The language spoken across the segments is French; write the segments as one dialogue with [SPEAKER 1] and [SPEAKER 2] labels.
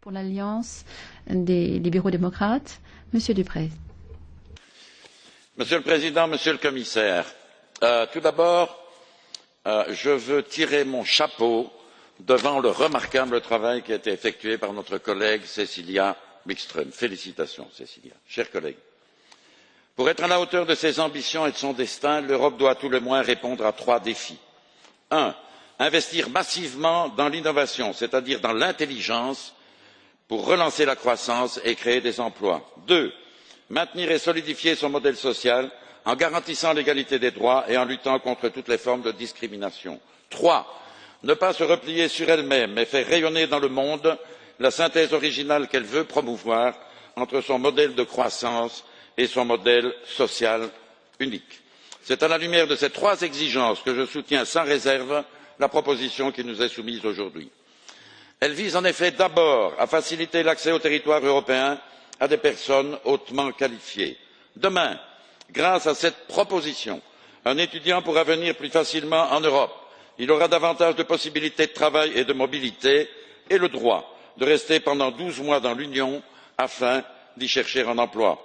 [SPEAKER 1] pour l'Alliance des libéraux démocrates, Monsieur Duprez.
[SPEAKER 2] Monsieur le Président, Monsieur le Commissaire, tout d'abord, je veux tirer mon chapeau devant le remarquable travail qui a été effectué par notre collègue Cecilia Wikström. Félicitations, Cecilia. Chers collègues, pour être à la hauteur de ses ambitions et de son destin, l'Europe doit à tout le moins répondre à 3 défis. 1. Investir massivement dans l'innovation, c'est-à-dire dans l'intelligence, pour relancer la croissance et créer des emplois. 2. Maintenir et solidifier son modèle social en garantissant l'égalité des droits et en luttant contre toutes les formes de discrimination. 3. Ne pas se replier sur elle-même, mais faire rayonner dans le monde la synthèse originale qu'elle veut promouvoir entre son modèle de croissance et son modèle social unique. C'est à la lumière de ces 3 exigences que je soutiens sans réserve la proposition qui nous est soumise aujourd'hui. Elle vise en effet d'abord à faciliter l'accès au territoire européen à des personnes hautement qualifiées. Demain, grâce à cette proposition, un étudiant pourra venir plus facilement en Europe. Il aura davantage de possibilités de travail et de mobilité et le droit de rester pendant 12 mois dans l'Union afin d'y chercher un emploi.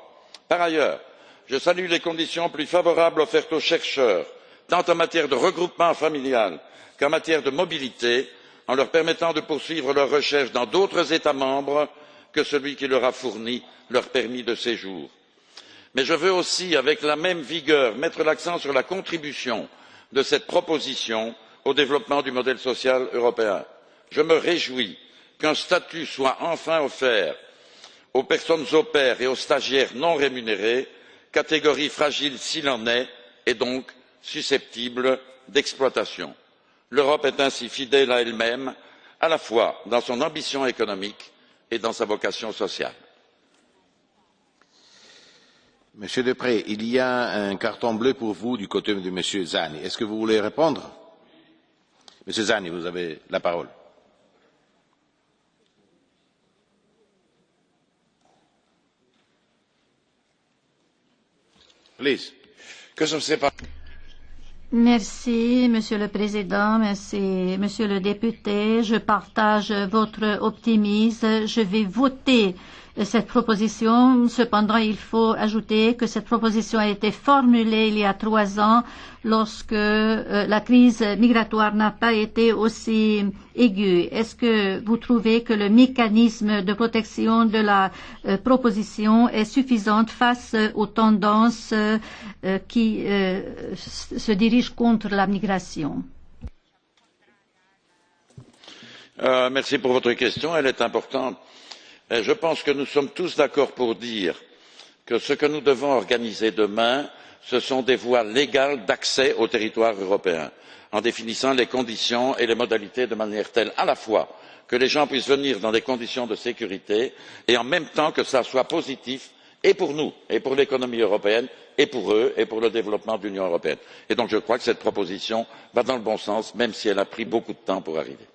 [SPEAKER 2] Par ailleurs, je salue les conditions plus favorables offertes aux chercheurs, tant en matière de regroupement familial qu'en matière de mobilité, en leur permettant de poursuivre leurs recherches dans d'autres États membres que celui qui leur a fourni leur permis de séjour. Mais je veux aussi, avec la même vigueur, mettre l'accent sur la contribution de cette proposition au développement du modèle social européen. Je me réjouis qu'un statut soit enfin offert aux personnes au pair et aux stagiaires non rémunérés, catégorie fragile s'il en est et donc susceptible d'exploitation. L'Europe est ainsi fidèle à elle-même, à la fois dans son ambition économique et dans sa vocation sociale.
[SPEAKER 3] Monsieur Deprez, il y a un carton bleu pour vous du côté de Monsieur Zanni. Est-ce que vous voulez répondre? Monsieur Zanni, vous avez la parole. Please.
[SPEAKER 4] Merci, Monsieur le Président, merci, Monsieur le député. Je partage votre optimisme. Je vais voter cette proposition. Cependant, il faut ajouter que cette proposition a été formulée il y a 3 ans lorsque la crise migratoire n'a pas été aussi aiguë. Est-ce que vous trouvez que le mécanisme de protection de la proposition est suffisant face aux tendances qui se dirigent contre la migration?
[SPEAKER 2] Merci pour votre question, elle est importante. Je pense que nous sommes tous d'accord pour dire que ce que nous devons organiser demain, ce sont des voies légales d'accès au territoire européen, en définissant les conditions et les modalités de manière telle, à la fois, que les gens puissent venir dans des conditions de sécurité et en même temps que cela soit positif et pour nous, et pour l'économie européenne, et pour eux, et pour le développement de l'Union européenne. Et donc je crois que cette proposition va dans le bon sens, même si elle a pris beaucoup de temps pour arriver.